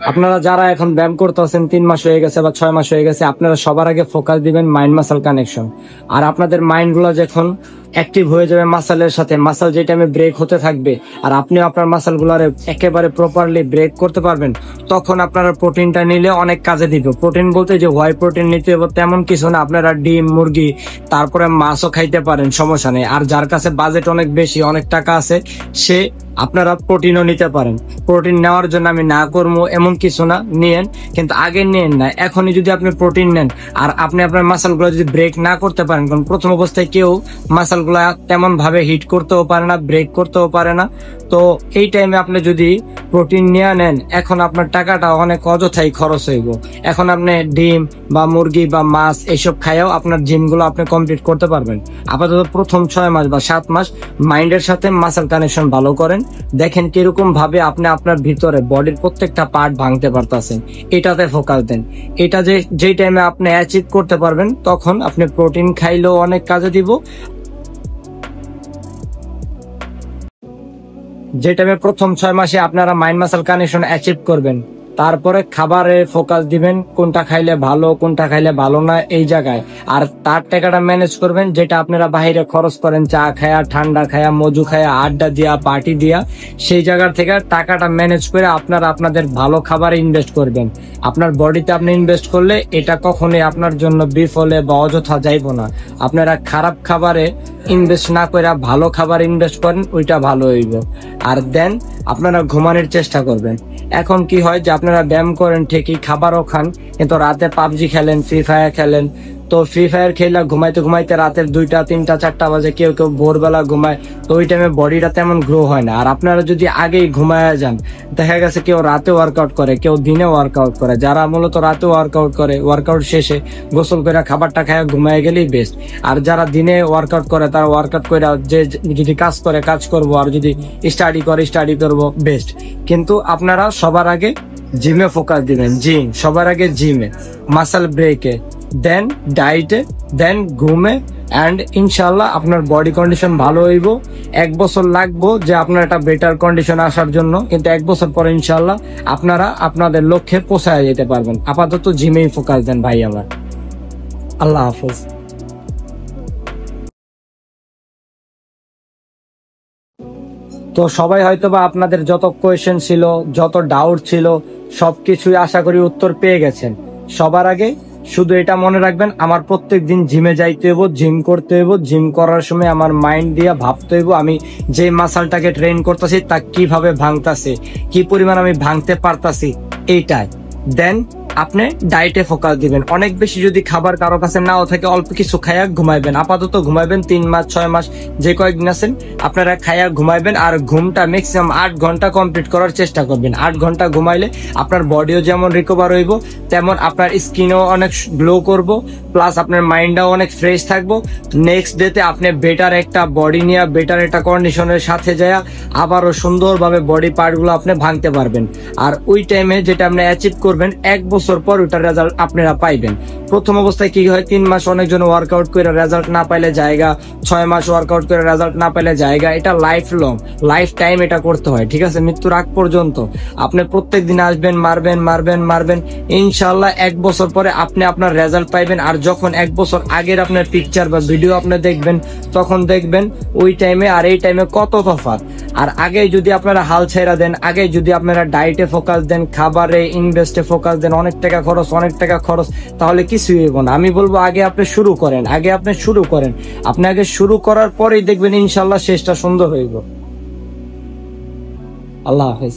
আপনারা যারা এখন ব্যায়াম করতেছেন 3 মাস হয়ে গেছে বা 6 মাস হয়ে গেছে, আপনারা সবার আগে ফোকাস দিবেন মাইন্ড মাসল কানেকশন। আর আপনাদের মাইন্ড গুলো যখন অ্যাক্টিভ হয়ে যাবে মাসলের সাথে, মাসল যে টাইমে ব্রেক হতে থাকবে আর আপনি আপনার মাসল গুলারে একেবারে প্রপারলি ব্রেক করতে পারবেন, তখন আপনারা প্রোটিনটা নিলে অনেক কাজে দিবে। প্রোটিন বলতে যে হোয়াইট প্রোটিন নিতে হবে তেমন কিছু না, আপনারা ডিম, মুরগি, তারপরে মাছও খাইতে পারেন, সমস্যা নেই। আর যার কাছে বাজেট অনেক বেশি, অনেক টাকা আছে, সে আপনারা প্রোটিনও নিতে পারেন। প্রোটিন নেওয়ার জন্য আমি না করবো এমন কিছু না, নিয়েন, কিন্তু আগে নিয়েন না। এখনই যদি আপনি প্রোটিন নেন আর আপনি আপনার মাসল গুলো যদি ব্রেক না করতে পারেন, কারণ প্রথম অবস্থায় কেউ মাসল গুলা তেমন ভাবে হিট করতেও পারে না, ব্রেক করতেও পারে না, তো এই টাইমে আপনি যদি প্রোটিন নিয়ে নেন, এখন আপনার টাকাটা অনেক অযথাই খরচ হইব। এখন আপনি ডিম বা মুরগি বা মাছ এইসব খাইয়াও আপনার জিম গুলো আপনি কমপ্লিট করতে পারবেন। আপাতত প্রথম 6 মাস বা 7 মাস মাইন্ডের সাথে মাসল কানেকশন ভালো করেন, দেখেন কিরকম ভাবে আপনি আপনার ভিতরে বডির প্রত্যেকটা পার্ট ভাঙতে পারতেছেন, এটাতে ফোকাস দেন। এটা যে টাইমে আপনি অ্যাচিভ করতে পারবেন, তখন আপনি প্রোটিন খাইলেও অনেক কাজে দিব। যে টাইমে প্রথম 6 মাসে আপনারা মাইন্ড মাসল কানেকশন অ্যাচিভ করবেন, তারপরে খাবারে ফোকাস দিবেন, কোনটা খাইলে ভালো কোনটা খাইলে ভালো না এই জায়গায়। আর তার টাকাটা ম্যানেজ করবেন, যেটা আপনারা বাইরে খরচ করেন, চা খায়া, ঠান্ডা খায়া, মজু খায়া, আড্ডা দিয়া, পার্টি দিয়া, সেই জায়গার থেকে টাকাটা ম্যানেজ করে আপনারা আপনাদের ভালো খাবারে ইনভেস্ট করবেন। আপনার বডিতে আপনি ইনভেস্ট করলে এটা কখনোই আপনার জন্য বিফলে বা অযথা যাইব না। আপনারা খারাপ খাবারে ইনভেস্ট না করে ভালো খাবার ইনভেস্ট করেন, ওইটা ভালো হইব। আর দেন আপনারা ঘুমানোর চেষ্টা করবেন। এখন কি হয় যে আপনারা ব্যায়াম করেন ঠিকই, খাবারও খান, কিন্তু রাতে পাবজি খেলেন, ফ্রি ফায়ার খেলেন, তো ফ্রি ফায়ার খেলা ঘুমাইতে ঘুমাইতে রাতের 2টা 3টা 4টা বাজে, কেউ কেউ ভোরবেলা ঘুমায়, তো ওই টাইমে বডিটা তেমন গ্রো হয় না। আর আপনারা যদি আগেই ঘুমায় যান, দেখা গেছে কেউ রাতে ওয়ার্কআউট করে, কেউ দিনে ওয়ার্কআউট করে, যারা মূলত রাতে ওয়ার্কআউট করে, ওয়ার্কআউট শেষে গোসল করে খাবারটা খায় ঘুমায় গেলেই বেস্ট। আর যারা দিনে ওয়ার্কআউট করে, তারা ওয়ার্কআউট করে, যে যদি কাজ করে কাজ করবো, আর যদি স্টাডি করে স্টাডি করবো, বেস্ট। কিন্তু আপনারা সবার আগে জিমে ফোকাস দিবেন, জিম সবার আগে, জিমে, মাসল ব্রেকে, দেন ডায়েটে, দেন ঘুমে, অ্যান্ড ইনশাল্লাহ আপনার বডি কন্ডিশন ভালো হইব। 1 বছর লাগবো যে আপনার একটা বেটার কন্ডিশন আসার জন্য, কিন্তু 1 বছর পরে ইনশাল্লাহ আপনারা আপনাদের লক্ষ্যে পৌঁছায় যেতে পারবেন। আপাতত জিমেই ফোকাস দেন ভাই আমার। আল্লাহ হাফেজ। তো সবাই হয়তোবা আপনাদের যত কোয়েশ্চেন ছিল, যত ডাউট ছিল, সবকিছুই আশা করি উত্তর পেয়ে গেছেন। সবার আগে শুধু এটা মনে রাখবেন, আমার প্রত্যেক দিন জিমে যাইতে হইব, জিম করতে হইব। জিম করার সময় আমার মাইন্ড দিয়ে ভাবতে হইব আমি যে মাসলটাকে ট্রেন করতেছি তা কিভাবে ভাঙতাছে, কি পরিমাণ আমি ভাঙতে পারতাছি, এইটাই। দেন আপনি ডায়েটে ফোকাস দিবেন। অনেক বেশি যদি খাবার কারো কাছে নাও থাকে, অল্প কিছু খায়া ঘুমাইবেন। আপাতত ঘুমাইবেন 3 মাস 6 মাস যে কয়েকদিন আছেন, আপনারা খায়া ঘুমাইবেন। আর ঘুমটা ম্যাক্সিমাম 8 ঘন্টা কমপ্লিট করার চেষ্টা করবেন। 8 ঘন্টা ঘুমাইলে আপনার বডিও যেমন রিকভার হইব, তেমন আপনার স্কিনও অনেক গ্লো করব, প্লাস আপনার মাইন্ডটাও অনেক ফ্রেশ থাকবো। নেক্সট ডেতে আপনি বেটার একটা বডি নিয়ে, বেটার একটা কন্ডিশনের সাথে যায় আবারও সুন্দরভাবে বডি পার্টগুলো আপনি ভাঙতে পারবেন। আর ওই টাইমে যেটা আপনি অ্যাচিভ করবেন, 1 বছর পর ওটার রেজাল্ট আপনারা পাইবেন। প্রথম অবস্থায় কি হয়, 3 মাস অনেকজন ওয়ার্কআউট করে রেজাল্ট না পাইলে জায়গা, 6 মাস ওয়ার্কআউট করে রেজাল্ট না পাইলে জায়গা। এটা লাইফ লং, লাইফ টাইম এটা করতে হয়, ঠিক আছে? মৃত্যুর আগ পর্যন্ত আপনি প্রত্যেক দিন আসবেন, মারবেন মারবেন মারবেন, ইনশাল্লাহ 1 বছর পরে আপনি আপনার রেজাল্ট পাইবেন। আর যখন 1 বছর আগের আপনার পিকচার বা ভিডিও আপনি দেখবেন, তখন দেখবেন ওই টাইমে আর এই টাইমে কত তফাৎ। আর আগে যদি আপনারা হাল ছেড়া দেন, আগে যদি আপনারা ডায়েটে ফোকাস দেন, খাবারে ইনভেস্টে ফোকাস দেন, অনেক টাকা খরচ, তাহলে কিছুই হইব না। আমি বলবো আগে আপনি শুরু করেন, আপনি আগে শুরু করার পরেই দেখবেন ইনশাল্লাহ শেষটা সুন্দর হইব। আল্লাহ হাফেজ।